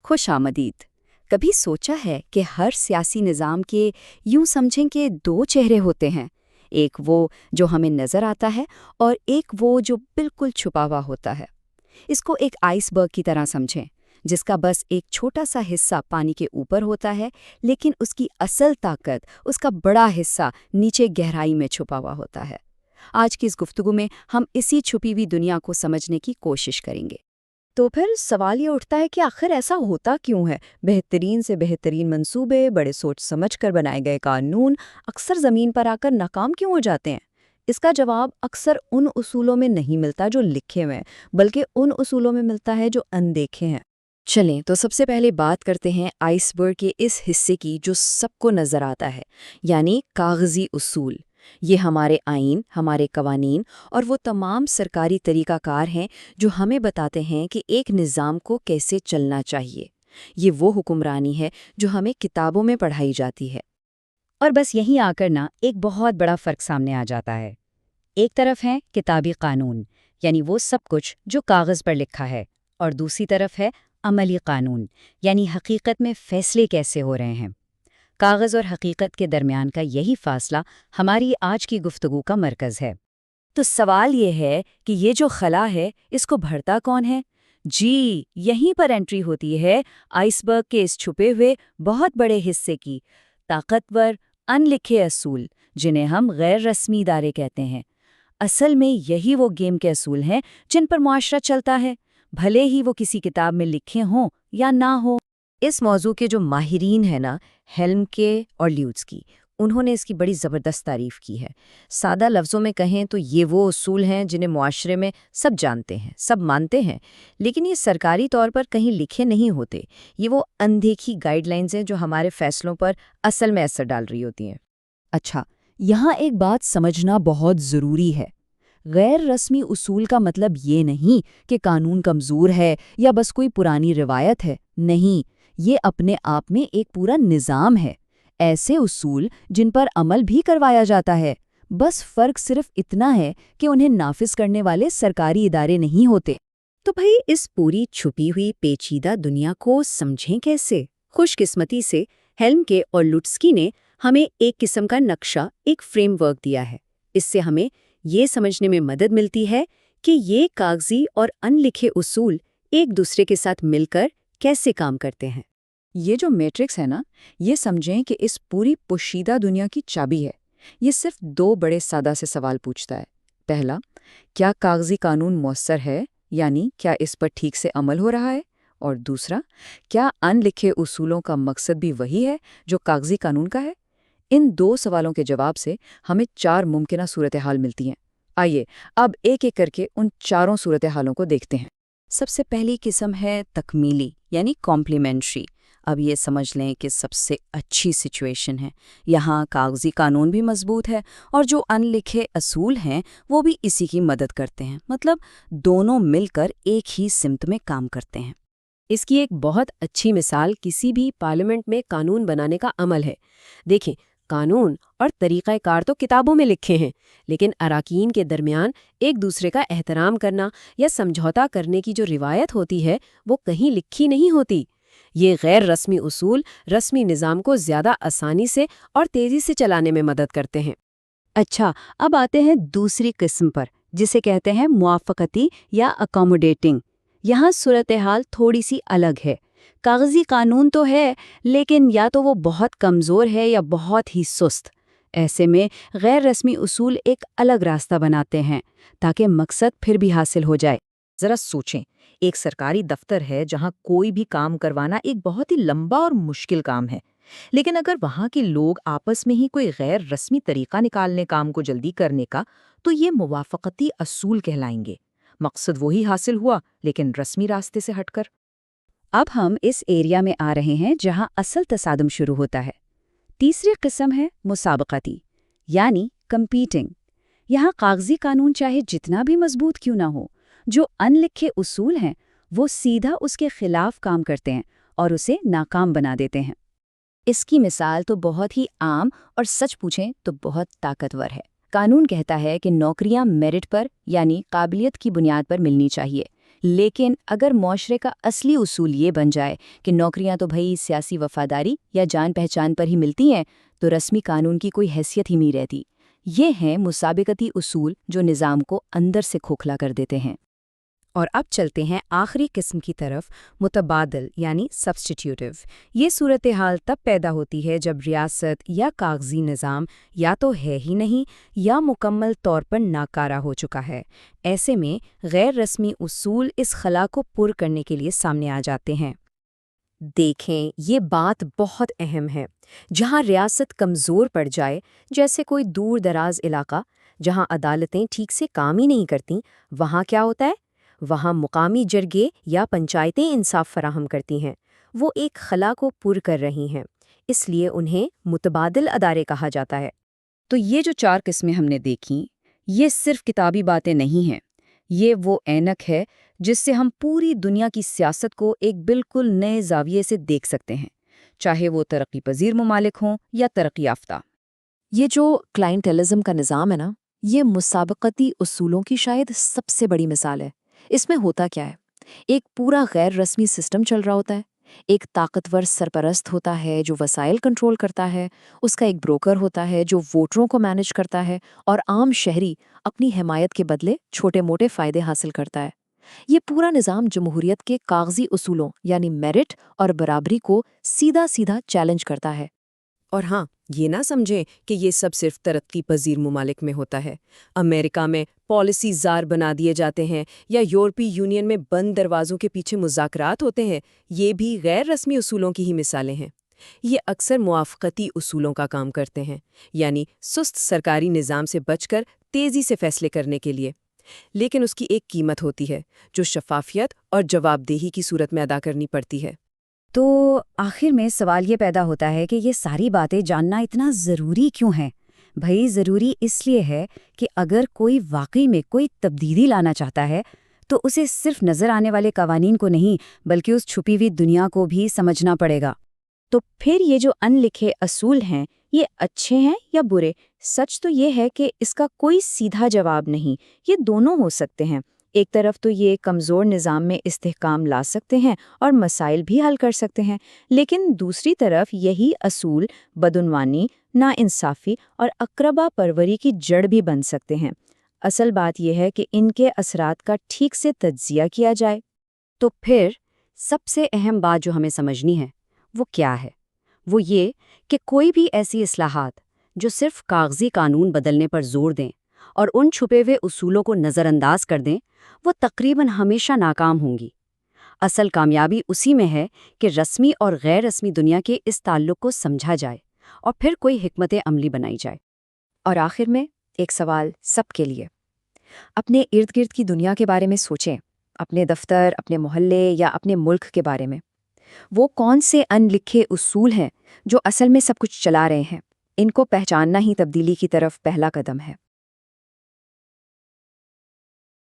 خوش آمدید۔ کبھی سوچا ہے کہ ہر سیاسی نظام کے یوں سمجھیں کہ دو چہرے ہوتے ہیں، ایک وہ جو ہمیں نظر آتا ہے اور ایک وہ جو بالکل چھپا ہوا ہوتا ہے۔ اس کو ایک آئس برگ کی طرح سمجھیں، جس کا بس ایک چھوٹا سا حصہ پانی کے اوپر ہوتا ہے، لیکن اس کی اصل طاقت، اس کا بڑا حصہ نیچے گہرائی میں چھپا ہوا ہوتا ہے۔ آج کی اس گفتگو میں ہم اسی چھپی ہوئی دنیا کو سمجھنے کی کوشش کریں گے۔ تو پھر سوال یہ اٹھتا ہے کہ آخر ایسا ہوتا کیوں ہے؟ بہترین سے بہترین منصوبے، بڑے سوچ سمجھ کر بنائے گئے قانون اکثر زمین پر آ کر ناکام کیوں ہو جاتے ہیں؟ اس کا جواب اکثر ان اصولوں میں نہیں ملتا جو لکھے ہوئے ہیں، بلکہ ان اصولوں میں ملتا ہے جو اندیکھے ہیں۔ چلیں تو سب سے پہلے بات کرتے ہیں آئس برگ کے اس حصے کی جو سب کو نظر آتا ہے، یعنی کاغذی اصول۔ یہ ہمارے آئین، ہمارے قوانین اور وہ تمام سرکاری طریقہ کار ہیں جو ہمیں بتاتے ہیں کہ ایک نظام کو کیسے چلنا چاہیے۔ یہ وہ حکمرانی ہے جو ہمیں کتابوں میں پڑھائی جاتی ہے۔ اور بس یہیں آ کر ایک بہت بڑا فرق سامنے آ جاتا ہے۔ ایک طرف ہے کتابی قانون، یعنی وہ سب کچھ جو کاغذ پر لکھا ہے، اور دوسری طرف ہے عملی قانون، یعنی حقیقت میں فیصلے کیسے ہو رہے ہیں۔ کاغذ اور حقیقت کے درمیان کا یہی فاصلہ ہماری آج کی گفتگو کا مرکز ہے۔ تو سوال یہ ہے کہ یہ جو خلا ہے، اس کو بھرتا کون ہے؟ جی، یہیں پر انٹری ہوتی ہے آئس برگ کے اس چھپے ہوئے بہت بڑے حصے کی، طاقتور ان لکھے اصول، جنہیں ہم غیر رسمی ادارے کہتے ہیں۔ اصل میں یہی وہ گیم کے اصول ہیں جن پر معاشرہ چلتا ہے، بھلے ہی وہ کسی کتاب میں لکھے ہوں یا نہ ہو۔ اس موضوع کے جو ماہرین ہیں ہیلم کے اور لیوٹسکی، انہوں نے اس کی بڑی زبردست تعریف کی ہے۔ سادہ لفظوں میں کہیں تو یہ وہ اصول ہیں جنہیں معاشرے میں سب جانتے ہیں، سب مانتے ہیں، لیکن یہ سرکاری طور پر کہیں لکھے نہیں ہوتے۔ یہ وہ اندیکھی گائیڈ لائنز ہیں جو ہمارے فیصلوں پر اصل میں اثر ڈال رہی ہوتی ہیں۔ اچھا، یہاں ایک بات سمجھنا بہت ضروری ہے۔ غیر رسمی اصول کا مطلب یہ نہیں کہ قانون کمزور ہے یا بس کوئی پرانی روایت ہے، نہیں، یہ اپنے آپ میں ایک پورا نظام ہے۔ ایسے اصول جن پر عمل بھی کروایا جاتا ہے، بس فرق صرف اتنا ہے کہ انہیں نافذ کرنے والے سرکاری ادارے نہیں ہوتے۔ تو بھئی اس پوری چھپی ہوئی پیچیدہ دنیا کو سمجھیں کیسے؟ خوش قسمتی سے ہیلم کے اور لیوٹسکی نے ہمیں ایک قسم کا نقشہ، ایک فریم ورک دیا ہے۔ اس سے ہمیں یہ سمجھنے میں مدد ملتی ہے کہ یہ کاغذی اور ان لکھے اصول ایک دوسرے کے ساتھ مل کر کیسے کام کرتے ہیں۔ یہ جو میٹرکس ہے یہ سمجھیں کہ اس پوری پوشیدہ دنیا کی چابی ہے۔ یہ صرف دو بڑے سادہ سے سوال پوچھتا ہے۔ پہلا، کیا کاغذی قانون مؤثر ہے، یعنی کیا اس پر ٹھیک سے عمل ہو رہا ہے؟ اور دوسرا، کیا ان لکھے اصولوں کا مقصد بھی وہی ہے جو کاغذی قانون کا ہے؟ ان دو سوالوں کے جواب سے ہمیں 4 ممکنہ صورتحال ملتی ہیں۔ آئیے اب ایک ایک کر کے ان چاروں صورتحالوں کو دیکھتے ہیں۔ سب سے پہلی قسم ہے تکمیلی، یعنی کمپلیمنٹری۔ اب یہ سمجھ لیں کہ سب سے اچھی سچویشن ہے۔ یہاں کاغذی قانون بھی مضبوط ہے اور جو ان لکھے اصول ہیں وہ بھی اسی کی مدد کرتے ہیں، مطلب دونوں مل کر ایک ہی سمت میں کام کرتے ہیں۔ اس کی ایک بہت اچھی مثال کسی بھی پارلیمنٹ میں قانون بنانے کا عمل ہے۔ دیکھیں، قانون اور طریقہ کار تو کتابوں میں لکھے ہیں، لیکن اراکین کے درمیان ایک دوسرے کا احترام کرنا یا سمجھوتا کرنے کی جو روایت ہوتی ہے وہ کہیں لکھی نہیں ہوتی۔ یہ غیر رسمی اصول رسمی نظام کو زیادہ آسانی سے اور تیزی سے چلانے میں مدد کرتے ہیں۔ اچھا، اب آتے ہیں دوسری قسم پر، جسے کہتے ہیں موافقتی یا اکاموڈیٹنگ۔ یہاں صورتحال تھوڑی سی الگ ہے۔ کاغذی قانون تو ہے، لیکن یا تو وہ بہت کمزور ہے یا بہت ہی سست۔ ایسے میں غیر رسمی اصول ایک الگ راستہ بناتے ہیں تاکہ مقصد پھر بھی حاصل ہو جائے۔ ذرا سوچیں، ایک سرکاری دفتر ہے جہاں کوئی بھی کام کروانا ایک بہت ہی لمبا اور مشکل کام ہے، لیکن اگر وہاں کے لوگ آپس میں ہی کوئی غیر رسمی طریقہ نکالنے کام کو جلدی کرنے کا، تو یہ موافقتی اصول کہلائیں گے۔ مقصد وہی حاصل ہوا، لیکن رسمی راستے سے ہٹ کر۔ اب ہم اس ایریا میں آ رہے ہیں جہاں اصل تصادم شروع ہوتا ہے۔ تیسری قسم ہے مسابقتی، یعنی کمپیٹنگ۔ یہاں کاغذی قانون چاہے جتنا بھی مضبوط کیوں نہ ہو، جو ان لکھے اصول ہیں وہ سیدھا اس کے خلاف کام کرتے ہیں اور اسے ناکام بنا دیتے ہیں۔ اس کی مثال تو بہت ہی عام اور سچ پوچھیں تو بہت طاقتور ہے۔ قانون کہتا ہے کہ نوکریاں میرٹ پر، یعنی قابلیت کی بنیاد پر ملنی چاہیے، لیکن اگر معاشرے کا اصلی اصول یہ بن جائے کہ نوکریاں تو بھئی سیاسی وفاداری یا جان پہچان پر ہی ملتی ہیں، تو رسمی قانون کی کوئی حیثیت ہی نہیں رہتی۔ یہ ہیں مسابقتی اصول جو نظام کو اندر سے کھوکھلا کر دیتے ہیں۔ اور اب چلتے ہیں آخری قسم کی طرف، متبادل یعنی سبسٹیٹیوٹیو۔ یہ صورتحال تب پیدا ہوتی ہے جب ریاست یا کاغذی نظام یا تو ہے ہی نہیں یا مکمل طور پر ناکارہ ہو چکا ہے۔ ایسے میں غیر رسمی اصول اس خلا کو پر کرنے کے لیے سامنے آ جاتے ہیں۔ دیکھیں، یہ بات بہت اہم ہے۔ جہاں ریاست کمزور پڑ جائے، جیسے کوئی دور دراز علاقہ جہاں عدالتیں ٹھیک سے کام ہی نہیں کرتیں، وہاں کیا ہوتا ہے؟ وہاں مقامی جرگے یا پنچایتیں انصاف فراہم کرتی ہیں۔ وہ ایک خلا کو پر کر رہی ہیں، اس لیے انہیں متبادل ادارے کہا جاتا ہے۔ تو یہ جو 4 قسمیں ہم نے دیکھیں، یہ صرف کتابی باتیں نہیں ہیں۔ یہ وہ اینک ہے جس سے ہم پوری دنیا کی سیاست کو ایک بالکل نئے زاویے سے دیکھ سکتے ہیں، چاہے وہ ترقی پذیر ممالک ہوں یا ترقی یافتہ۔ یہ جو کلائنٹیلزم کا نظام ہے نا، یہ مسابقتی اصولوں کی شاید سب سے بڑی مثال ہے۔ اس میں ہوتا کیا ہے؟ ایک پورا غیر رسمی سسٹم چل رہا ہوتا ہے۔ ایک طاقتور سرپرست ہوتا ہے جو وسائل کنٹرول کرتا ہے، اس کا ایک بروکر ہوتا ہے جو ووٹروں کو مینج کرتا ہے، اور عام شہری اپنی حمایت کے بدلے چھوٹے موٹے فائدے حاصل کرتا ہے۔ یہ پورا نظام جمہوریت کے کاغذی اصولوں یعنی میرٹ اور برابری کو سیدھا سیدھا چیلنج کرتا ہے۔ اور ہاں، یہ نہ سمجھیں کہ یہ سب صرف ترقی پذیر ممالک میں ہوتا ہے۔ امریکہ میں پالیسی زار بنا دیے جاتے ہیں یا یورپی یونین میں بند دروازوں کے پیچھے مذاکرات ہوتے ہیں، یہ بھی غیر رسمی اصولوں کی ہی مثالیں ہیں۔ یہ اکثر موافقتی اصولوں کا کام کرتے ہیں، یعنی سست سرکاری نظام سے بچ کر تیزی سے فیصلے کرنے کے لیے۔ لیکن اس کی ایک قیمت ہوتی ہے جو شفافیت اور جواب دہی کی صورت میں ادا کرنی پڑتی ہے۔ تو آخر میں سوال یہ پیدا ہوتا ہے کہ یہ ساری باتیں جاننا اتنا ضروری کیوں ہے؟ بھئی ضروری اس لیے ہے کہ اگر کوئی واقعی میں کوئی تبدیلی لانا چاہتا ہے تو اسے صرف نظر آنے والے قوانین کو نہیں بلکہ اس چھپی ہوئی دنیا کو بھی سمجھنا پڑے گا۔ تو پھر یہ جو ان لکھے اصول ہیں، یہ اچھے ہیں یا برے؟ سچ تو یہ ہے کہ اس کا کوئی سیدھا جواب نہیں، یہ دونوں ہو سکتے ہیں۔ ایک طرف تو یہ کمزور نظام میں استحکام لا سکتے ہیں اور مسائل بھی حل کر سکتے ہیں، لیکن دوسری طرف یہی اصول بدعنوانی، ناانصافی اور اقربا پروری کی جڑ بھی بن سکتے ہیں۔ اصل بات یہ ہے کہ ان کے اثرات کا ٹھیک سے تجزیہ کیا جائے۔ تو پھر سب سے اہم بات جو ہمیں سمجھنی ہے وہ کیا ہے؟ وہ یہ کہ کوئی بھی ایسی اصلاحات جو صرف کاغذی قانون بدلنے پر زور دیں اور ان چھپے ہوئے اصولوں کو نظر انداز کر دیں، وہ تقریباً ہمیشہ ناکام ہوں گی۔ اصل کامیابی اسی میں ہے کہ رسمی اور غیر رسمی دنیا کے اس تعلق کو سمجھا جائے اور پھر کوئی حکمت عملی بنائی جائے۔ اور آخر میں ایک سوال سب کے لیے، اپنے ارد گرد کی دنیا کے بارے میں سوچیں، اپنے دفتر، اپنے محلے یا اپنے ملک کے بارے میں۔ وہ کون سے ان لکھے اصول ہیں جو اصل میں سب کچھ چلا رہے ہیں؟ ان کو پہچاننا ہی تبدیلی کی طرف پہلا قدم ہے۔